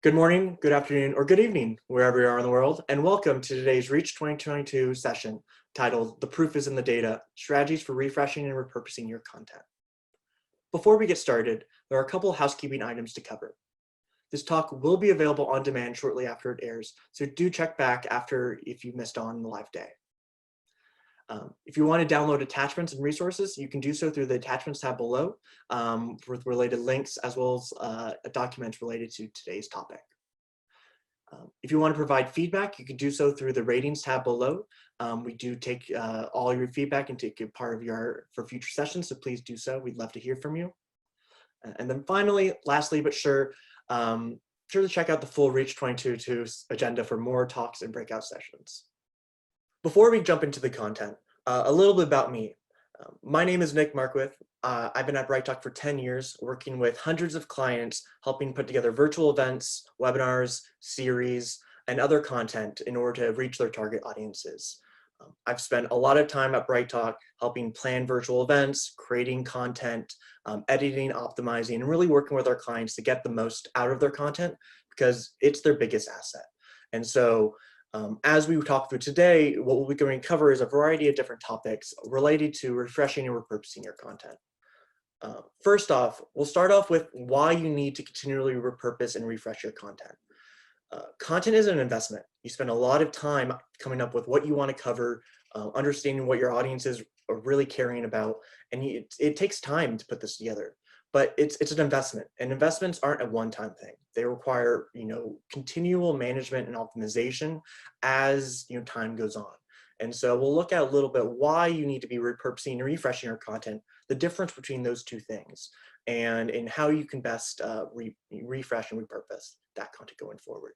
Good morning, good afternoon, or good evening, wherever you are in the world, and welcome to today's Reach 2022 session titled The Proof is in the Data, Strategies for Refreshing and Repurposing Your Content. Before we get started, there are a couple housekeeping items to cover. This talk will be available on demand shortly after it airs, so do check back after if you missed on the live day. If you want to download attachments and resources, you can do so through the attachments tab below with related links as well as a document related to today's topic. If you want to provide feedback, you can do so through the ratings tab below. We do take all your feedback and take it part of for future sessions, so please do so. We'd love to hear from you. And then finally, lastly but sure to check out the full Reach 2022 agenda for more talks and breakout sessions. Before we jump into the content, a little bit about me. My name is Nick Markwith. I've been at BrightTalk for 10 years, working with hundreds of clients, helping put together virtual events, webinars, series, and other content in order to reach their target audiences. I've spent a lot of time at BrightTalk helping plan virtual events, creating content, editing, optimizing, and really working with our clients to get the most out of their content because it's their biggest asset. And so as we talk through today, what we'll be going to cover is a variety of different topics related to refreshing and repurposing your content. First off, we'll start off with why you need to continually repurpose and refresh your content. Content is an investment. You spend a lot of time coming up with what you want to cover, understanding what your audiences are really caring about, and it takes time to put this together. But it's an investment, and investments aren't a one-time thing. They require continual management and optimization as time goes on. And so we'll look at a little bit why you need to be repurposing and refreshing your content, the difference between those two things, and how you can best refresh and repurpose that content going forward.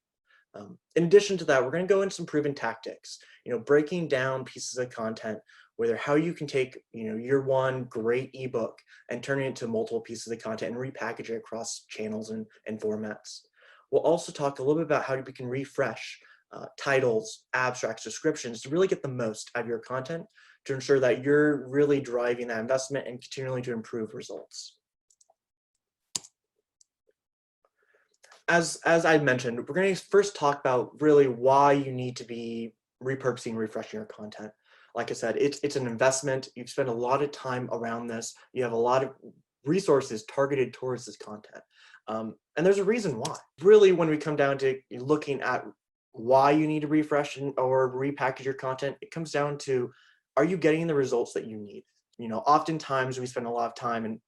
In addition to that, we're going to go into some proven tactics, breaking down pieces of content, whether how you can take your one great ebook and turn it into multiple pieces of content and repackage it across channels and formats. We'll also talk a little bit about how we can refresh titles, abstracts, descriptions to really get the most out of your content to ensure that you're really driving that investment and continuing to improve results. As I mentioned, we're going to first talk about really why you need to be repurposing, refreshing your content. Like I said, it's an investment. You've spent a lot of time around this. You have a lot of resources targeted towards this content. And there's a reason why. Really, when we come down to looking at why you need to refresh or repackage your content, it comes down to, are you getting the results that you need? Oftentimes we spend a lot of time and,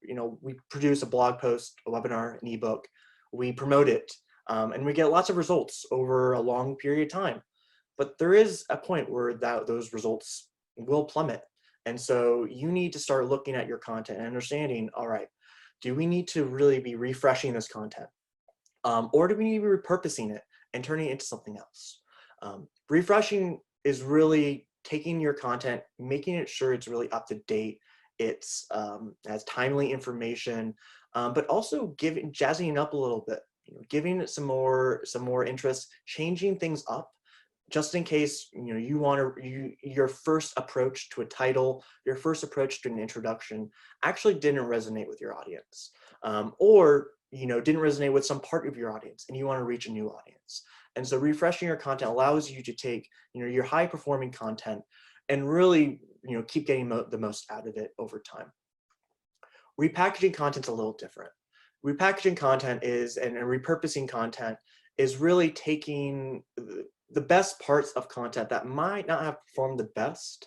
we produce a blog post, a webinar, an ebook, we promote it, and we get lots of results over a long period of time. But there is a point where those results will plummet. And so you need to start looking at your content and understanding, all right, do we need to really be refreshing this content? Or do we need to be repurposing it and turning it into something else? Refreshing is really taking your content, making it sure it's really up to date, it's has timely information, but also jazzing it up a little bit, giving it some more interest, changing things up, just in case your first approach to a title, your first approach to an introduction actually didn't resonate with your audience, or didn't resonate with some part of your audience, and you want to reach a new audience. And so refreshing your content allows you to take your high performing content and really keep getting the most out of it over time. Repackaging content's a little different. Repackaging content and repurposing content is really taking the best parts of content that might not have performed the best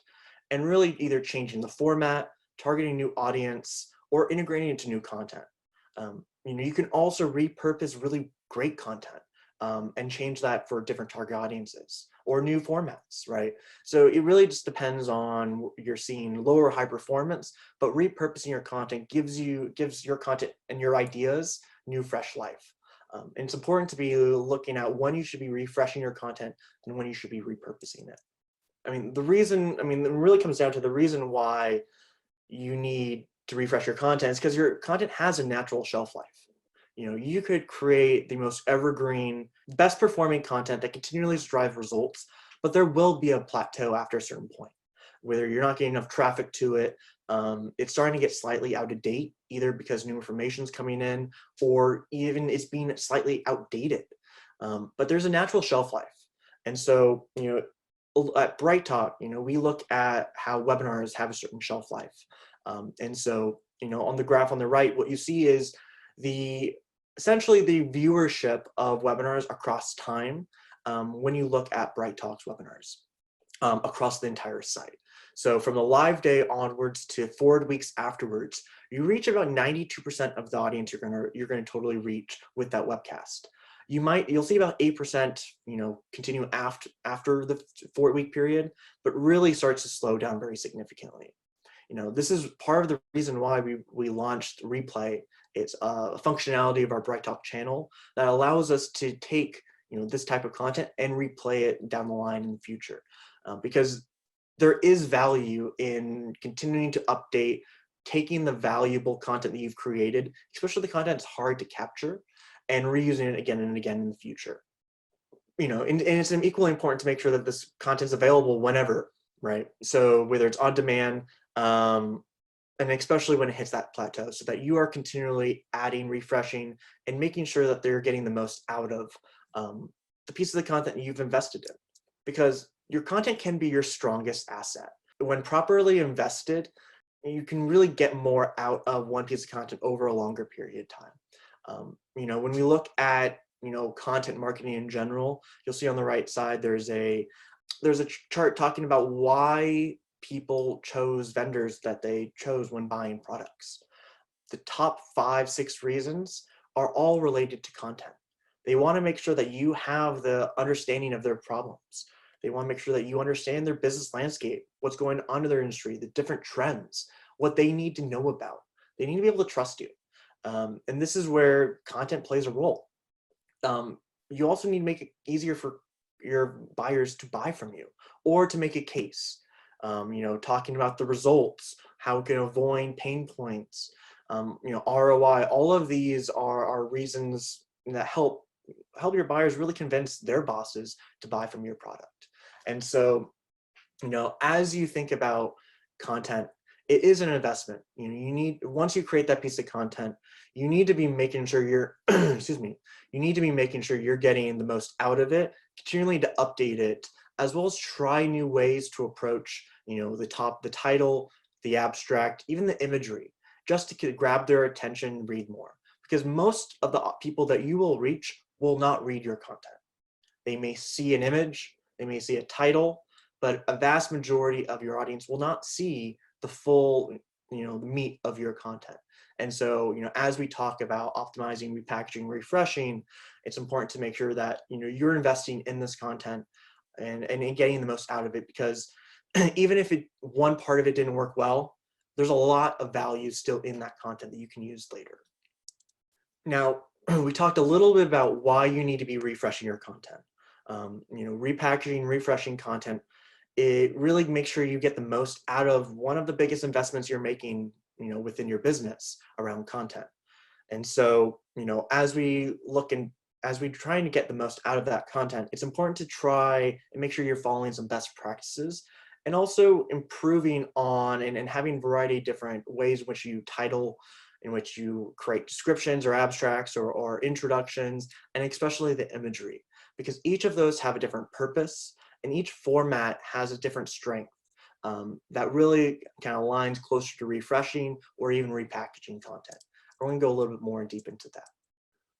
and really either changing the format, targeting new audience, or integrating into new content. You can also repurpose really great content and change that for different target audiences or new formats, right? So it really just depends on you're seeing low or high performance, but repurposing your content gives your content and your ideas new, fresh life. And it's important to be looking at when you should be refreshing your content and when you should be repurposing it. It really comes down to the reason why you need to refresh your content is because your content has a natural shelf life. You could create the most evergreen, best performing content that continually drives results, but there will be a plateau after a certain point, whether you're not getting enough traffic to it, it's starting to get slightly out of date, either because new information is coming in or even it's being slightly outdated. But there's a natural shelf life. And so, at Bright Talk, we look at how webinars have a certain shelf life. And so, on the graph on the right, what you see is essentially the viewership of webinars across time when you look at Bright Talk's webinars across the entire site. So from the live day onwards to 4 weeks afterwards, you reach about 92% of the audience you're gonna totally reach with that webcast. You'll see about 8%, continue after the 4-week period, but really starts to slow down very significantly. This is part of the reason why we launched Replay. It's a functionality of our Bright Talk channel that allows us to take this type of content and replay it down the line in the future, because there is value in continuing to update, taking the valuable content that you've created, especially the content that's hard to capture, and reusing it again and again in the future. And it's equally important to make sure that this content is available whenever, right? So whether it's on demand, and especially when it hits that plateau, so that you are continually adding, refreshing, and making sure that they're getting the most out of the piece of the content you've invested in. Because your content can be your strongest asset. When properly invested, you can really get more out of one piece of content over a longer period of time. When we look at content marketing in general, you'll see on the right side there's a chart talking about why people chose vendors that they chose when buying products. The top 5-6 reasons are all related to content. They want to make sure that you have the understanding of their problems. They want to make sure that you understand their business landscape, what's going on in their industry, the different trends, what they need to know about. They need to be able to trust you. And this is where content plays a role. You also need to make it easier for your buyers to buy from you or to make a case. Talking about the results, how we can avoid pain points, ROI, all of these are reasons that help your buyers really convince their bosses to buy from your product. And so, as you think about content, it is an investment. Once you create that piece of content, you need to be making sure you're, excuse me, you need to be making sure you're getting the most out of it, continually to update it, as well as try new ways to approach, the title, the abstract, even the imagery, just to grab their attention, read more. Because most of the people that you will reach will not read your content. They may see an image, they may see a title, but a vast majority of your audience will not see the full, the meat of your content. And so, as we talk about optimizing, repackaging, refreshing, it's important to make sure that, you're investing in this content and getting the most out of it, because even if one part of it didn't work well, there's a lot of value still in that content that you can use later. Now, we talked a little bit about why you need to be refreshing your content. Repackaging, refreshing content, it really makes sure you get the most out of one of the biggest investments you're making, within your business around content. And so, as we trying to get the most out of that content, it's important to try and make sure you're following some best practices, and also improving on and having a variety of different ways in which you title, in which you create descriptions or abstracts or introductions, and especially the imagery, because each of those have a different purpose and each format has a different strength that really kind of aligns closer to refreshing or even repackaging content. We're going to go a little bit more deep into that.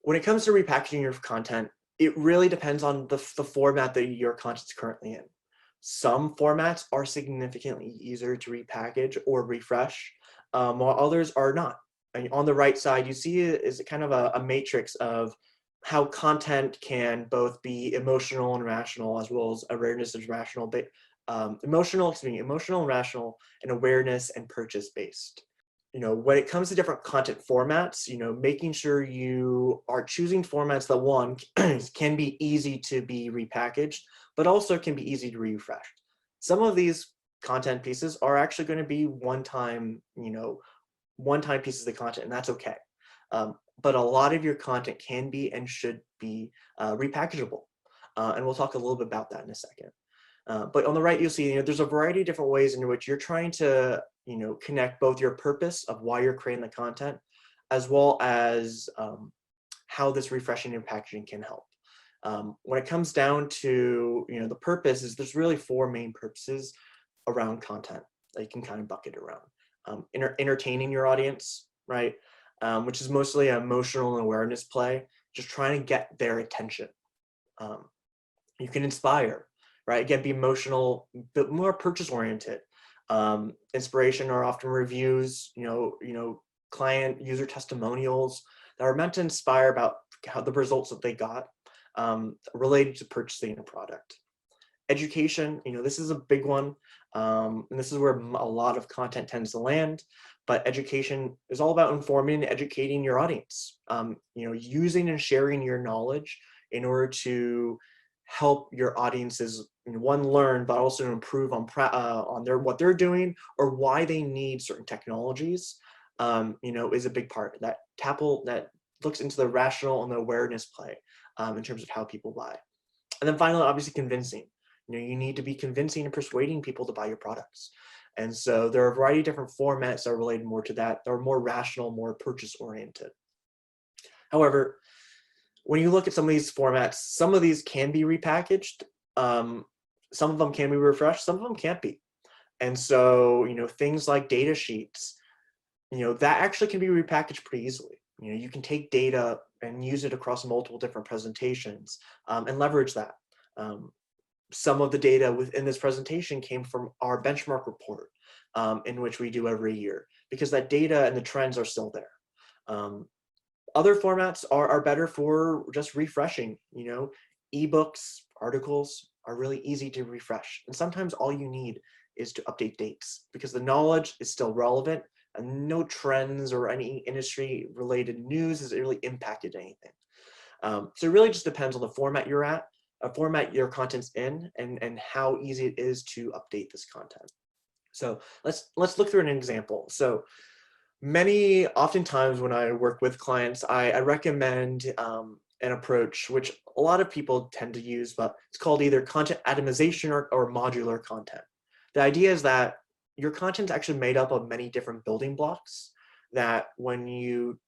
When it comes to repackaging your content, it really depends on the format that your content's currently in. Some formats are significantly easier to repackage or refresh, while others are not. And on the right side, you see it is kind of a matrix of how content can both be emotional and rational, as well as awareness and rational, emotional and rational, and awareness and purchase based. When it comes to different content formats, making sure you are choosing formats that, one, can be easy to be repackaged, but also can be easy to refresh. Some of these content pieces are actually going to be one-time pieces of content, and that's okay. But a lot of your content can be and should be repackageable. And we'll talk a little bit about that in a second. But on the right, you'll see, there's a variety of different ways in which you're trying to, connect both your purpose of why you're creating the content, as well as how this refreshing and packaging can help. When it comes down to, the purpose is there's really four main purposes around content that you can kind of bucket around. Entertaining your audience, right? Which is mostly an emotional awareness play, just trying to get their attention. You can inspire, right? Again, be emotional, but more purchase oriented. Inspiration are often reviews, client user testimonials that are meant to inspire about how the results that they got related to purchasing a product. Education, this is a big one, and this is where a lot of content tends to land. But education is all about informing and educating your audience. Using and sharing your knowledge in order to help your audiences, one, learn, but also improve on what they're doing or why they need certain technologies. Is a big part that looks into the rational and the awareness play in terms of how people buy. And then finally, obviously, convincing. You need to be convincing and persuading people to buy your products. And so there are a variety of different formats that are related more to that. They're more rational, more purchase oriented. However, when you look at some of these formats, some of these can be repackaged. Some of them can be refreshed. Some of them can't be. And so, things like data sheets, that actually can be repackaged pretty easily. You can take data and use it across multiple different presentations and leverage that. Some of the data within this presentation came from our benchmark report in which we do every year, because that data and the trends are still there. Other formats are better for just refreshing. Ebooks, articles are really easy to refresh. And sometimes all you need is to update dates because the knowledge is still relevant and no trends or any industry related news has really impacted anything. So it really just depends on the format you're at, format your content's in, and how easy it is to update this content. So let's look through an example. So oftentimes when I work with clients, I recommend an approach which a lot of people tend to use, but it's called either content atomization or modular content. The idea is that your content's actually made up of many different building blocks that when you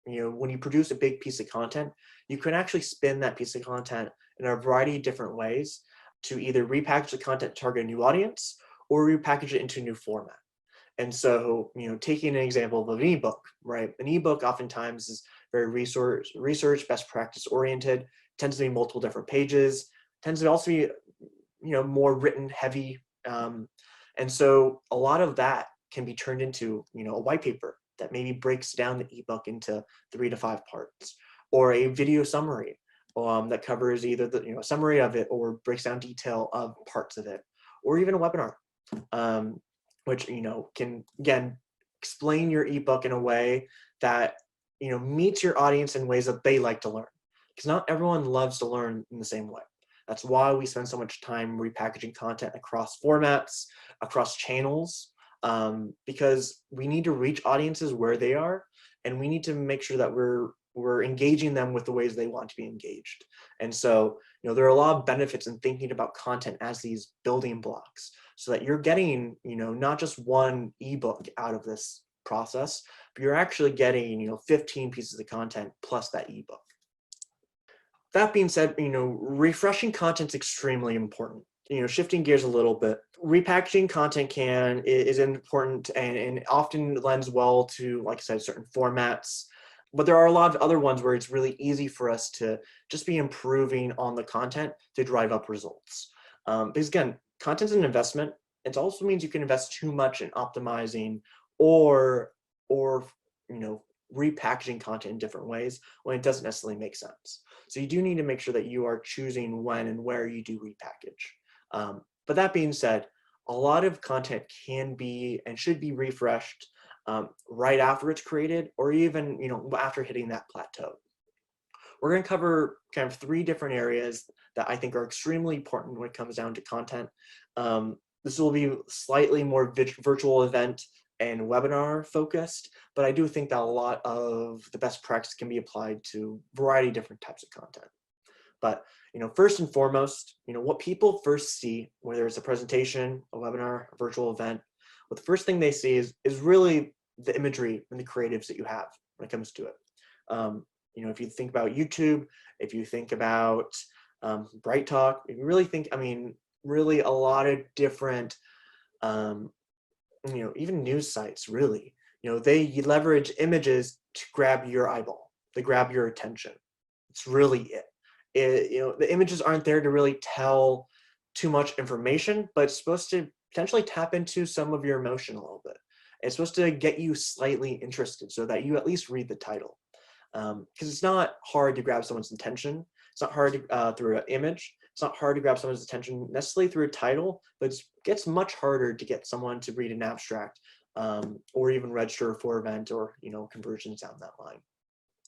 produce a big piece of content, you can actually spin that piece of content in a variety of different ways to either repackage the content to target a new audience or repackage it into a new format. And so, taking an example of an ebook, right? An ebook oftentimes is very research, best practice oriented, tends to be multiple different pages, tends to also be, more written heavy. And so a lot of that can be turned into, a white paper that maybe breaks down the ebook into 3 to 5 parts, or a video summary that covers either the summary of it or breaks down detail of parts of it, or even a webinar, which can again explain your ebook in a way that meets your audience in ways that they like to learn, because not everyone loves to learn in the same way. That's why we spend so much time repackaging content across formats, across channels, because we need to reach audiences where they are, and we need to make sure that we're engaging them with the ways they want to be engaged. And so, there are a lot of benefits in thinking about content as these building blocks, so that you're getting, not just one ebook out of this process, but you're actually getting, 15 pieces of content plus that ebook. That being said, refreshing content is extremely important. Shifting gears a little bit, repackaging content is important and often lends well to, like I said, certain formats. But there are a lot of other ones where it's really easy for us to just be improving on the content to drive up results. Because again, content's an investment. It also means you can invest too much in optimizing or repackaging content in different ways when it doesn't necessarily make sense. So you do need to make sure that you are choosing when and where you do repackage. But that being said, a lot of content can be and should be refreshed right after it's created, or even after hitting that plateau. We're going to cover kind of 3 different areas that I think are extremely important when it comes down to content. This will be slightly more virtual event and webinar focused, but I do think that a lot of the best practice can be applied to a variety of different types of content. But first and foremost, what people first see, whether it's a presentation, a webinar, a virtual event, what the first thing they see is really the imagery and the creatives that you have when it comes to it. If you think about YouTube if you think about Bright Talk, if you really think, I mean, really a lot of different, even news sites, really, they leverage images to grab your eyeball, they grab your attention. It's really the images aren't there to really tell too much information, but it's supposed to potentially tap into some of your emotion a little bit. It's supposed to get you slightly interested so that you at least read the title. Because it's not hard to grab someone's attention. It's not hard to, through an image. It's not hard to grab someone's attention necessarily through a title, but it gets much harder to get someone to read an abstract or even register for an event or conversions down that line.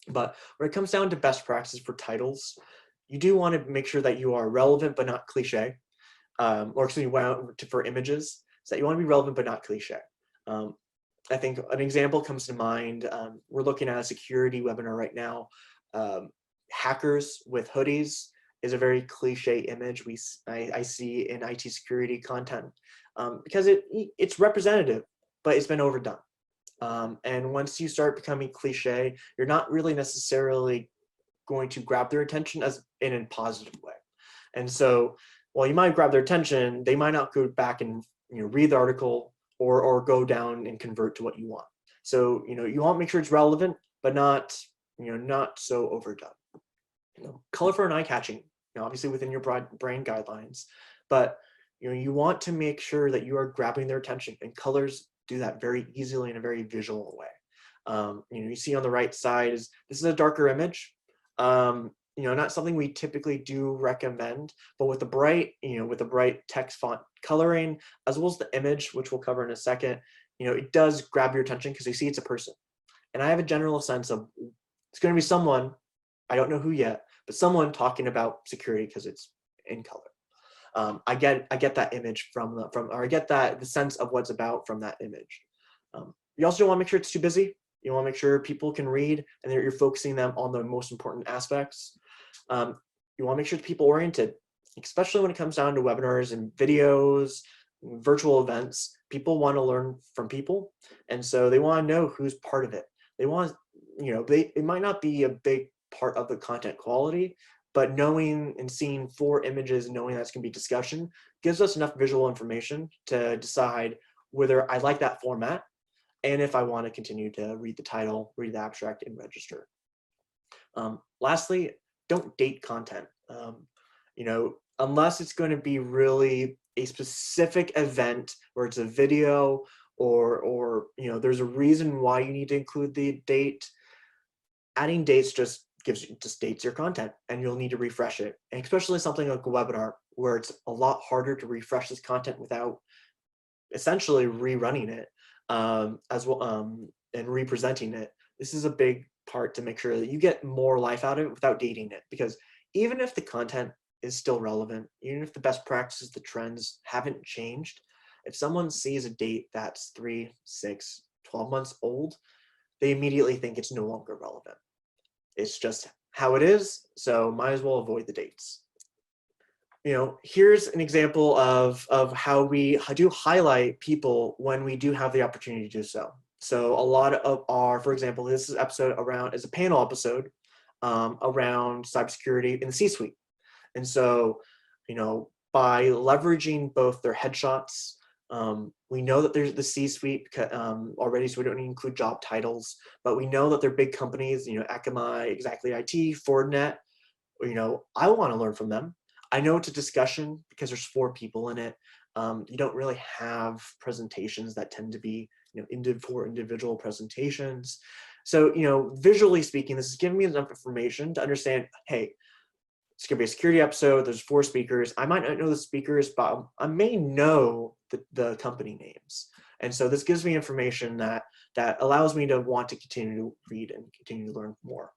But when it comes down to best practices for titles, you do want to make sure that you are relevant but not cliche, or excuse me, for images, so that you want to be relevant but not cliche. I think an example comes to mind. We're looking at a security webinar right now. Hackers with hoodies is a very cliche image I see in IT security content because it's representative, but it's been overdone. And once you start becoming cliche, you're not really necessarily going to grab their attention as in a positive way. And so while you might grab their attention, they might not go back and read the article or go down and convert to what you want. So you want to make sure it's relevant, but not not so overdone. Colorful and eye-catching, obviously within your brain guidelines, but you want to make sure that you are grabbing their attention, and colors do that very easily in a very visual way. You see on the right side this is a darker image. Not something we typically do recommend, but with the bright text font coloring, as well as the image, which we'll cover in a second, it does grab your attention because you see it's a person. And I have a general sense of it's going to be someone, I don't know who yet, but someone talking about security because it's in color. I get that image or I get the sense of what's about from that image. You also don't want to make sure it's too busy. You want to make sure people can read and that you're focusing them on the most important aspects. You want to make sure it's people oriented, especially when it comes down to webinars and videos, virtual events. People want to learn from people, and so they want to know who's part of it. They want, it might not be a big part of the content quality, but knowing and seeing 4 images and knowing that's going to be discussion gives us enough visual information to decide whether I like that format and if I want to continue to read the title, read the abstract, and register. Lastly, don't date content. Unless it's going to be really a specific event where it's a video or there's a reason why you need to include the date. Adding dates just dates your content, and you'll need to refresh it. And especially something like a webinar where it's a lot harder to refresh this content without essentially rerunning it as well and representing it. This is a big part to make sure that you get more life out of it without dating it, because even if the content is still relevant, even if the best practices, the trends haven't changed, if someone sees a date that's 3, 6, 12 months old, they immediately think it's no longer relevant. It's just how it is, so might as well avoid the dates. Here's an example of how we do highlight people when we do have the opportunity to do so. So a lot of for example, this is is a panel episode around cybersecurity in the C-suite. And so, by leveraging both their headshots, we know that there's the C-suite already, so we don't need to include job titles, but we know that they're big companies, Akamai, Exactly IT, Fortinet. I want to learn from them. I know it's a discussion because there's 4 people in it. You don't really have presentations that tend to be, 4 individual presentations. So, visually speaking, this is giving me enough information to understand, hey, it's going to be a security episode. There's 4 speakers. I might not know the speakers, but I may know the company names. And so this gives me information that allows me to want to continue to read and continue to learn more.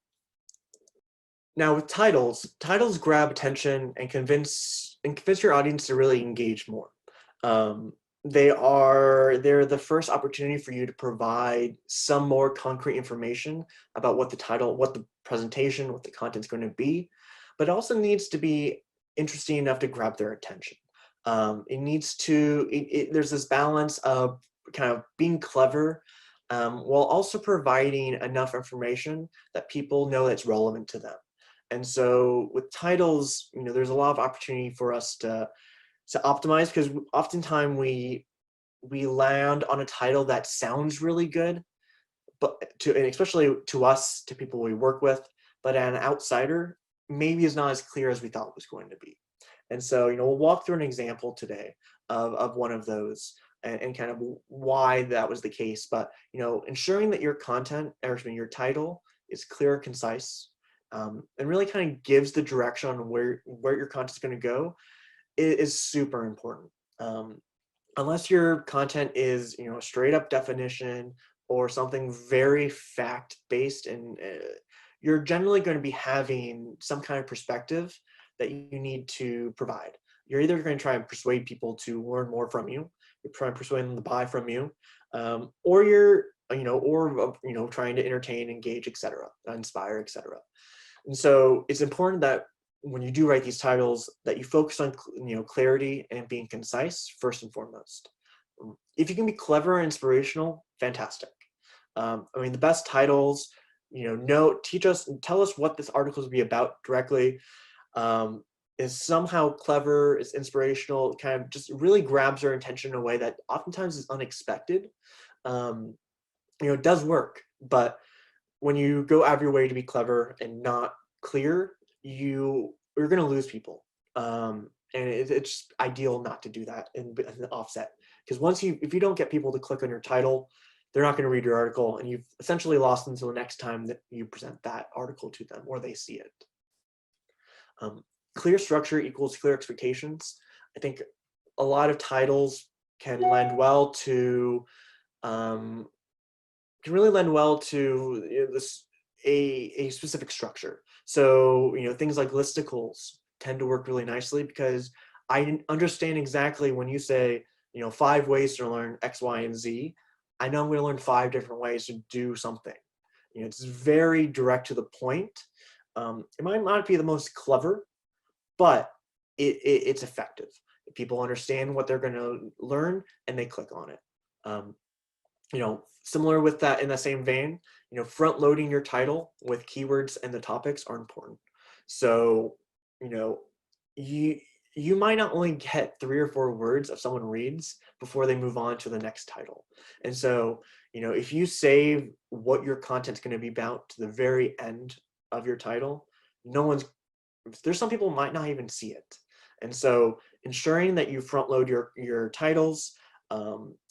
Now with titles grab attention and convince your audience to really engage more. They're the first opportunity for you to provide some more concrete information about what the title, what the presentation, what the content's going to be, but it also needs to be interesting enough to grab their attention. It needs to, there's this balance of kind of being clever while also providing enough information that people know that's relevant to them. And so with titles, there's a lot of opportunity for us to optimize, because oftentimes we land on a title that sounds really good, but and especially to us, to people we work with, but an outsider maybe is not as clear as we thought it was going to be. And so, we'll walk through an example today of one of those, and kind of why that was the case. But, ensuring that your content, or your title, is clear and concise, and really kind of gives the direction on where your content's going to go, is super important. Unless your content is, a straight up definition or something very fact based, and you're generally going to be having some kind of perspective that you need to provide. You're either going to try and persuade people to learn more from you, you're trying to persuade them to buy from you, or you're, trying to entertain, engage, etc., inspire, etc. And so it's important that when you do write these titles, that you focus on, clarity and being concise first and foremost. If you can be clever and inspirational, fantastic. The best titles, tell us what this article is be about directly. Is somehow clever, is inspirational, kind of just really grabs your attention in a way that oftentimes is unexpected. It does work, but when you go out of your way to be clever and not clear, you're going to lose people. And it's ideal not to do that in the offset, because if you don't get people to click on your title, they're not going to read your article, and you've essentially lost them until the next time that you present that article to them or they see it. Clear structure equals clear expectations. I think a lot of titles can lend well to this a specific structure. So things like listicles tend to work really nicely, because I understand exactly when you say 5 ways to learn X, Y, and Z. I know I'm going to learn 5 different ways to do something. It's very direct to the point. It might not be the most clever, but it's effective. People understand what they're going to learn and they click on it. Similar with that, in the same vein, front loading your title with keywords and the topics are important. So, you might not only get 3 or 4 words of someone reads before they move on to the next title. And so, if you save what your content's going to be about to the very end of your title, there's some people might not even see it. And so ensuring that you front load your titles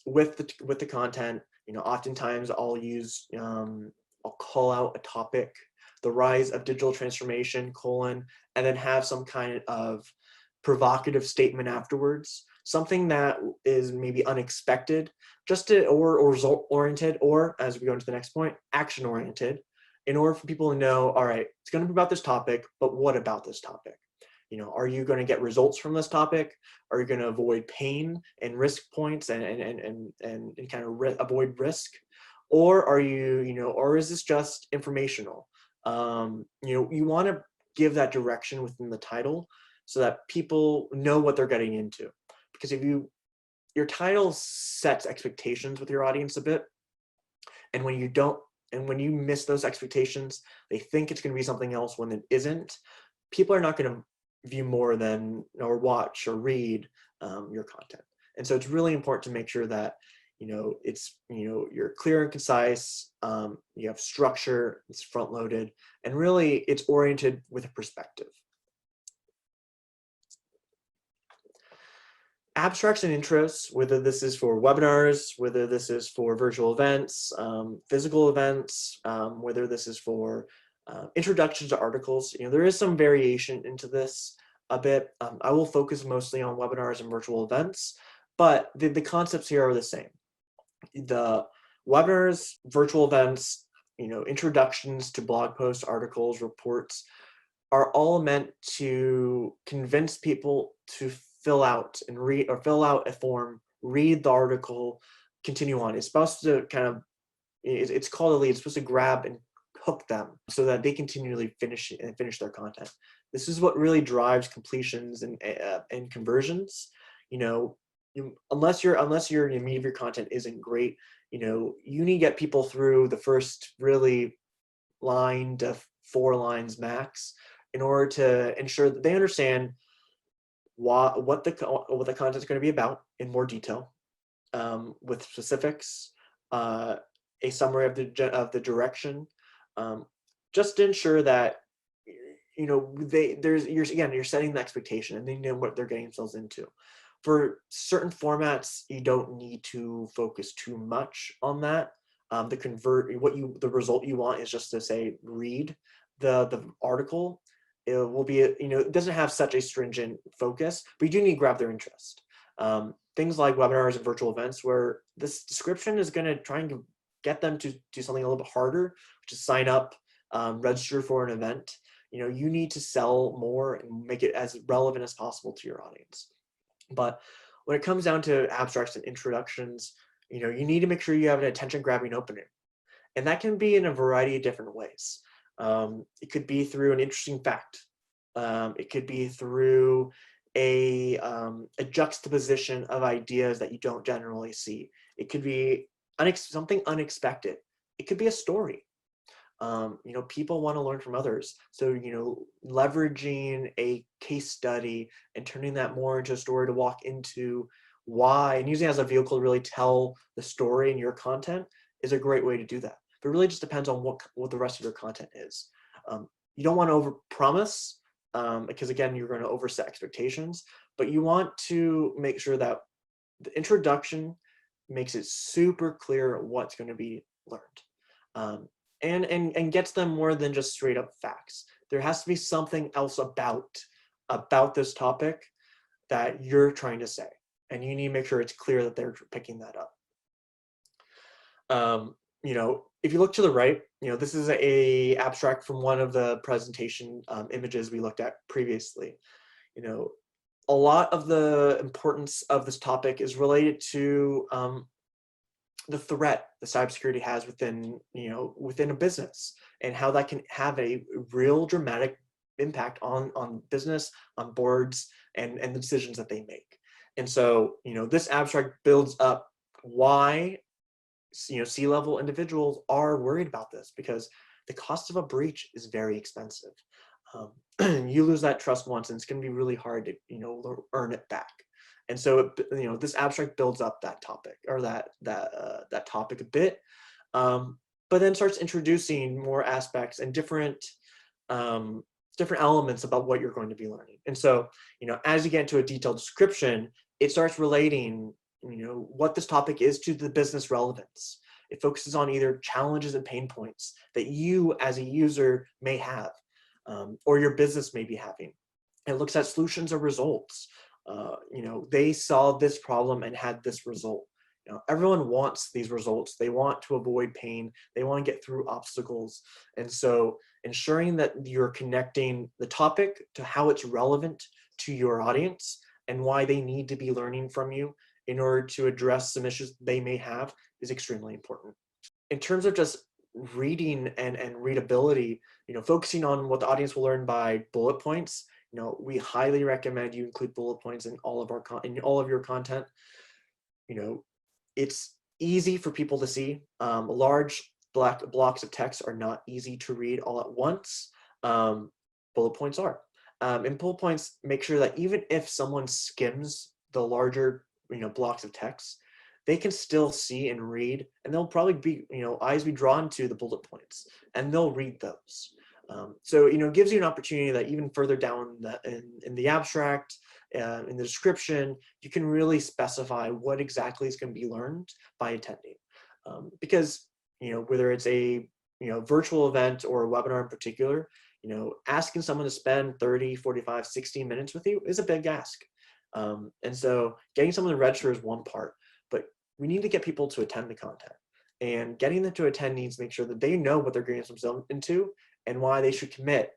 with the content, oftentimes I'll call out a topic, the rise of digital transformation, and then have some kind of provocative statement afterwards, something that is maybe unexpected, or result oriented, or, as we go into the next point, action oriented, in order for people to know, all right, it's going to be about this topic, but what about this topic? Are you going to get results from this topic? Are you going to avoid pain and risk points and kind of avoid risk? Or are you, or is this just informational? You want to give that direction within the title so that people know what they're getting into. Because if your title sets expectations with your audience a bit, and when you miss those expectations, they think it's going to be something else when it isn't, people are not going to view more than, or watch or read your content. And so it's really important to make sure that you're clear and concise, you have structure, it's front loaded, and really it's oriented with a perspective. Abstracts and interests, whether this is for webinars, whether this is for virtual events, physical events, whether this is for introductions to articles, there is some variation into this a bit. I will focus mostly on webinars and virtual events, but the concepts here are the same. The webinars, virtual events, introductions to blog posts, articles, reports are all meant to convince people to fill out a form, read the article, continue on. It's supposed to it's called a lead. It's supposed to grab and hook them so that they continually finish their content. This is what really drives completions and conversions. Unless your meat of your content isn't great, you need to get people through the first really line to 4 lines max in order to ensure that they understand what the content is going to be about in more detail, with specifics, uh, a summary of the direction, um, just to ensure that you're setting the expectation and they know what they're getting themselves into. For certain formats, you don't need to focus too much on that. The result you want is just to say read the article. It will be it doesn't have such a stringent focus, but you do need to grab their interest. Things like webinars and virtual events, where this description is going to try and get them to do something a little bit harder, which is sign up, register for an event. You need to sell more and make it as relevant as possible to your audience. But when it comes down to abstracts and introductions, you need to make sure you have an attention-grabbing opening. And that can be in a variety of different ways. It could be through an interesting fact. It could be through a juxtaposition of ideas that you don't generally see. It could be something unexpected. It could be a story. People want to learn from others. So, leveraging a case study and turning that more into a story to walk into why, and using it as a vehicle to really tell the story in your content is a great way to do that. But it really just depends on what the rest of your content is. You don't want to overpromise, because again, you're going to overset expectations, but you want to make sure that the introduction makes it super clear what's going to be learned. And gets them more than just straight up facts. There has to be something else about this topic that you're trying to say, and you need to make sure it's clear that they're picking that up. If you look to the right, this is a abstract from one of the presentation images we looked at previously. A lot of the importance of this topic is related to the threat that cybersecurity has within a business, and how that can have a real dramatic impact on business, on boards, and the decisions that they make. And so, this abstract builds up why, C-level individuals are worried about this, because the cost of a breach is very expensive. You lose that trust once, and it's going to be really hard to, earn it back. And so, this abstract builds up that topic, or that topic a bit, but then starts introducing more aspects and different elements about what you're going to be learning. And so, as you get into a detailed description, it starts relating, what this topic is to the business relevance. It focuses on either challenges and pain points that you as a user may have, or your business may be having. It looks at solutions or results. They saw this problem and had this result. Everyone wants these results. They want to avoid pain. They want to get through obstacles. And so ensuring that you're connecting the topic to how it's relevant to your audience and why they need to be learning from you in order to address some issues they may have is extremely important. In terms of just reading and readability, focusing on what the audience will learn by bullet points, we highly recommend you include bullet points in all of your content. It's easy for people to see. Large black blocks of text are not easy to read all at once. Bullet points are. And bullet points make sure that even if someone skims the larger blocks of text, they can still see and read, and they'll probably be eyes be drawn to the bullet points, and they'll read those. So it gives you an opportunity that even further down in the abstract, in the description, you can really specify what exactly is going to be learned by attending. Because whether it's a virtual event or a webinar in particular, asking someone to spend 30, 45, 60 minutes with you is a big ask. And so getting someone to register is one part, but we need to get people to attend the content, and getting them to attend needs to make sure that they know what they're getting themselves into and why they should commit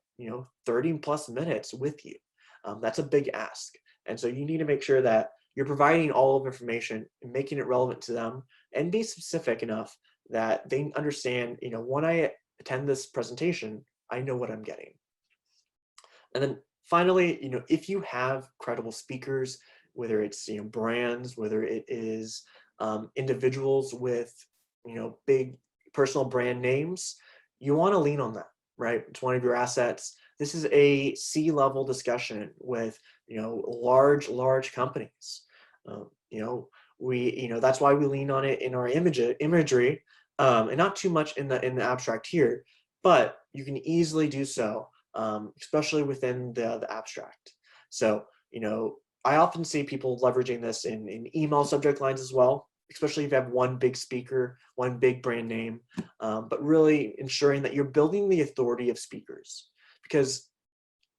30 plus minutes with you. That's a big ask. And so you need to make sure that you're providing all of information and making it relevant to them, and be specific enough that they understand, when I attend this presentation, I know what I'm getting. And then finally, if you have credible speakers, whether it's brands, whether it is individuals with big personal brand names, you want to lean on that, right? It's one of your assets. This is a C-level discussion with, large companies. That's why we lean on it in our imagery, and not too much in the abstract here, but you can easily do so, especially within the abstract. So, I often see people leveraging this in email subject lines as well, especially if you have one big speaker, one big brand name, but really ensuring that you're building the authority of speakers. Because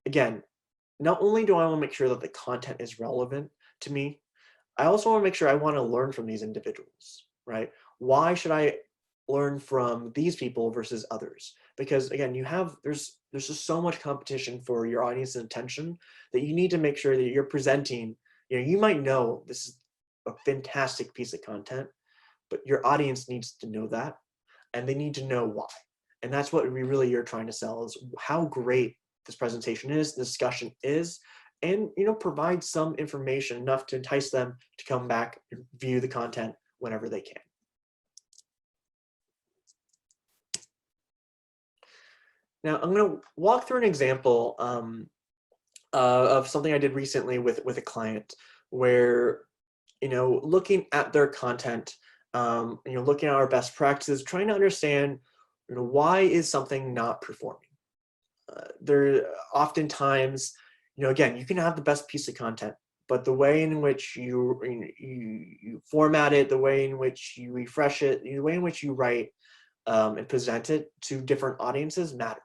again, not only do I want to make sure that the content is relevant to me, I also want to make sure I want to learn from these individuals, right? Why should I learn from these people versus others? Because again, there's just so much competition for your audience's attention that you need to make sure that you're presenting, you might know this is a fantastic piece of content, but your audience needs to know that, and they need to know why. And that's what we really are trying to sell, is how great this presentation is, the discussion is, and provide some information enough to entice them to come back and view the content whenever they can. Now I'm going to walk through an example of something I did recently with a client, where looking at their content, looking at our best practices, trying to understand why is something not performing. There oftentimes, again, you can have the best piece of content, but the way in which you format it, the way in which you refresh it, the way in which you write and present it to different audiences matter.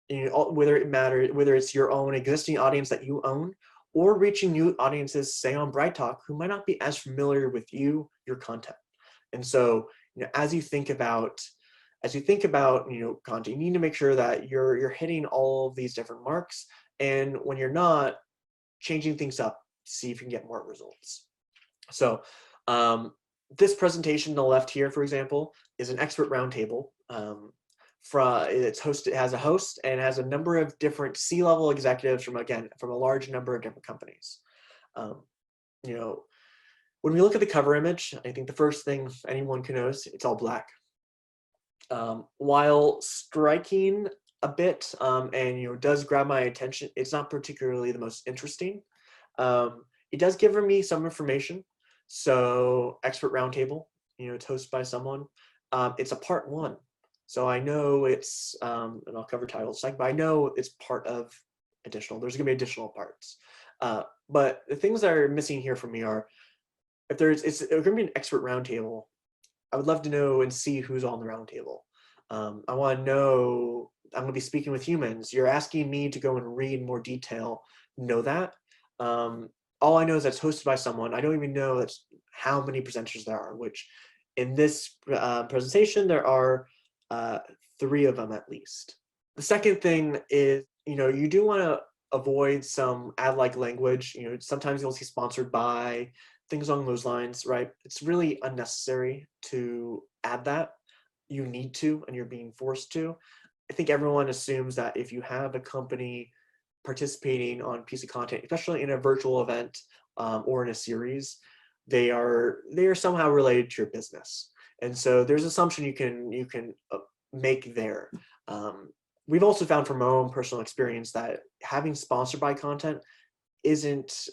Whether it's your own existing audience that you own, or reaching new audiences, say on Bright Talk, who might not be as familiar with your content. And so, as you think about content, you need to make sure that you're hitting all of these different marks, and when you're not, changing things up, see if you can get more results. So this presentation on the left here, for example, is an expert roundtable. It has a host and has a number of different C-level executives from a large number of different companies. When we look at the cover image, I think the first thing anyone can notice, it's all black. While striking a bit, and does grab my attention, it's not particularly the most interesting. It does give me some information. So expert roundtable, it's hosted by someone. It's a part 1. So I know it's, and I'll cover titles, but I know it's part of additional. There's gonna be additional parts. But the things that are missing here for me are, if it's gonna be an expert roundtable, I would love to know and see who's on the roundtable. I want to know, I'm going to be speaking with humans. You're asking me to go and read more detail, know that. All I know is that's hosted by someone. I don't even know that's how many presenters there are, which in this presentation, there are 3 of them at least. The second thing is, you do want to avoid some ad-like language. Sometimes you'll see sponsored by, things along those lines, right? It's really unnecessary to add that. You need to, and you're being forced to. I think everyone assumes that if you have a company participating on a piece of content, especially in a virtual event or in a series, they are somehow related to your business. And so there's an assumption you can make there. We've also found from our own personal experience that having sponsored by content isn't,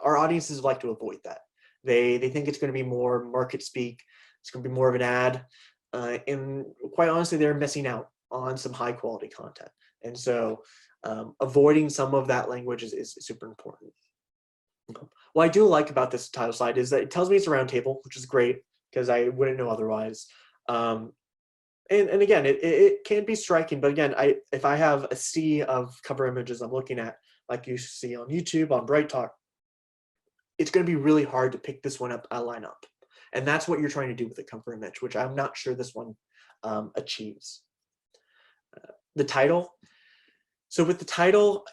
our audiences like to avoid that. They think it's going to be more market speak. It's going to be more of an ad. And quite honestly, they're missing out on some high quality content. And so avoiding some of that language is super important. What I do like about this title slide is that it tells me it's a roundtable, which is great because I wouldn't know otherwise. And again, it can be striking, but again, if I have a sea of cover images I'm looking at, like you see on YouTube, on Bright Talk, it's going to be really hard to pick this one up, line up. And that's what you're trying to do with a cover image, which I'm not sure this one achieves. The title. So with the title,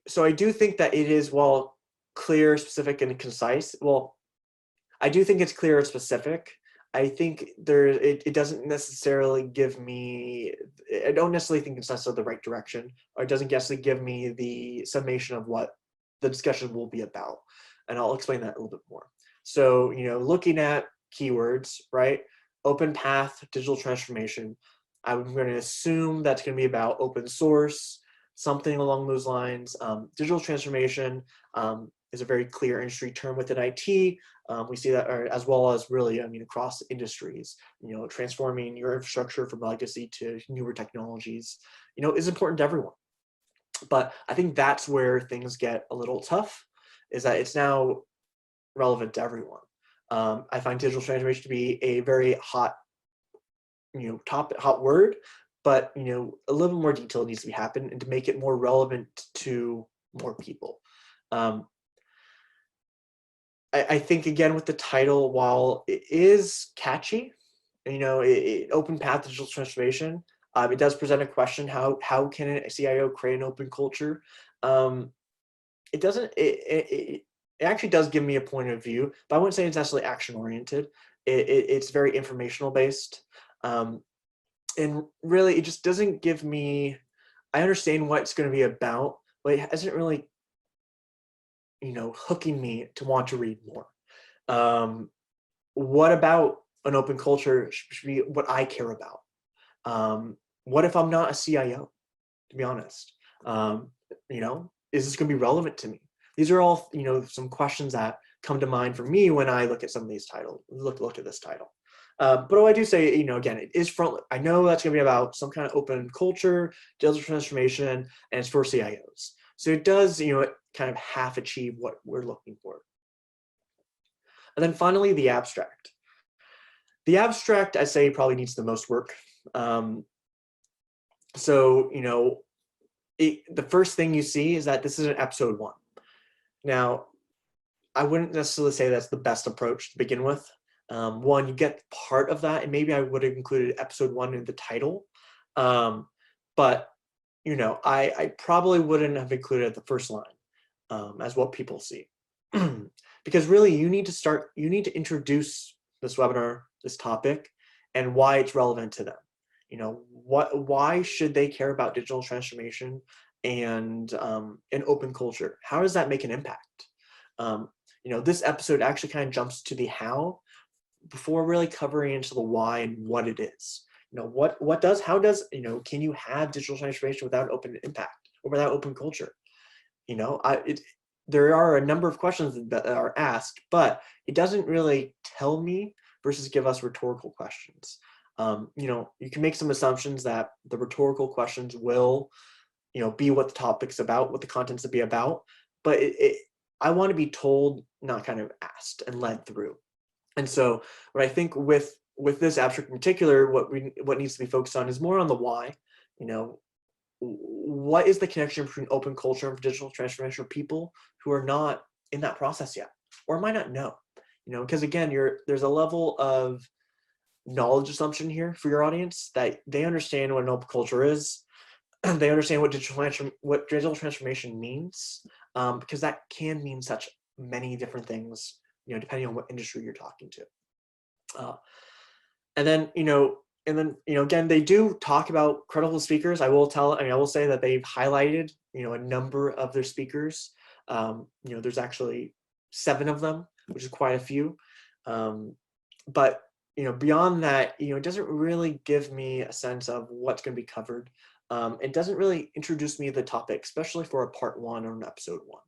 so I do think that it is, well, clear, specific, and concise. Well, I do think it's clear and specific. I think it doesn't necessarily give me, I don't necessarily think it's necessarily the right direction, or it doesn't necessarily give me the summation of what the discussion will be about. And I'll explain that a little bit more. So, looking at keywords, right? Open path, digital transformation. I'm going to assume that's going to be about open source, something along those lines. Digital transformation is a very clear industry term within IT. We see that as well as really, across industries, transforming your infrastructure from legacy to newer technologies, is important to everyone. But I think that's where things get a little tough, is that it's now relevant to everyone. I find digital transformation to be a very hot, hot word, but a little bit more detail needs to be happen and to make it more relevant to more people. I think again with the title, while it is catchy, open path digital transformation, it does present a question: how can a CIO create an open culture? It doesn't. It actually does give me a point of view, but I wouldn't say it's necessarily action oriented. It's very informational based, and really it just doesn't give me. I understand what it's going to be about, but it hasn't really, hooking me to want to read more. What about an open culture should be what I care about? What if I'm not a CIO, to be honest? Is this going to be relevant to me? These are all, some questions that come to mind for me when I look at some of these titles, look at this title. But what I do say, again, it is front. I know that's going to be about some kind of open culture, digital transformation, and it's for CIOs. So it does, kind of half achieve what we're looking for. And then finally, the abstract. The abstract, I say, probably needs the most work. The first thing you see is that this is an episode 1. Now, I wouldn't necessarily say that's the best approach to begin with. One, you get part of that, and maybe I would have included episode 1 in the title. But, I probably wouldn't have included the first line as what people see. Because really, you need to introduce this webinar, this topic, and why it's relevant to them. Why should they care about digital transformation and an open culture? How does that make an impact? This episode actually kind of jumps to the how before really covering into the why and what it is. Can you have digital transformation without open impact or without open culture? There are a number of questions that are asked, but it doesn't really tell me versus give us rhetorical questions. You can make some assumptions that the rhetorical questions will, be what the topic's about, what the content's to be about, but I want to be told, not kind of asked and led through. And so what I think with this abstract in particular, what needs to be focused on is more on the why. What is the connection between open culture and digital transformation for people who are not in that process yet, or might not know, because again, there's a level of knowledge assumption here for your audience that they understand what an open culture is. They understand what digital transformation means, because that can mean such many different things, depending on what industry you're talking to. And then, again, they do talk about credible speakers. I will say that they've highlighted, a number of their speakers. There's actually 7 of them, which is quite a few. But beyond that, it doesn't really give me a sense of what's going to be covered. It doesn't really introduce me to the topic, especially for a part 1 or an episode 1.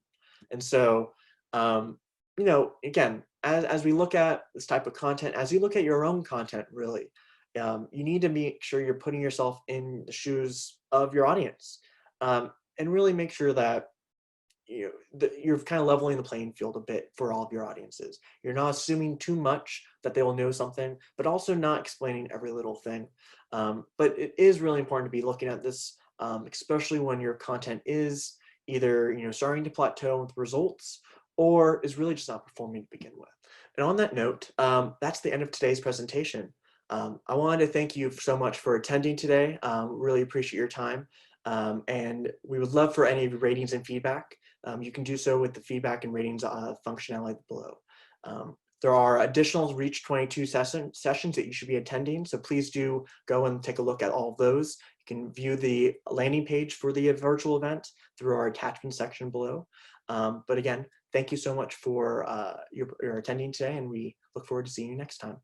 And so, again, as we look at this type of content, as you look at your own content, really, you need to make sure you're putting yourself in the shoes of your audience, and really make sure that you're kind of leveling the playing field a bit for all of your audiences. You're not assuming too much that they will know something, but also not explaining every little thing. But it is really important to be looking at this, especially when your content is either starting to plateau with results or is really just not performing to begin with. And on that note, that's the end of today's presentation. I wanted to thank you so much for attending today. Really appreciate your time. And we would love for any of your ratings and feedback. You can do so with the feedback and ratings functionality below. There are additional Reach 22 sessions that you should be attending, so please do go and take a look at all of those. You can view the landing page for the virtual event through our attachment section below. But again, thank you so much for your attending today, and we look forward to seeing you next time.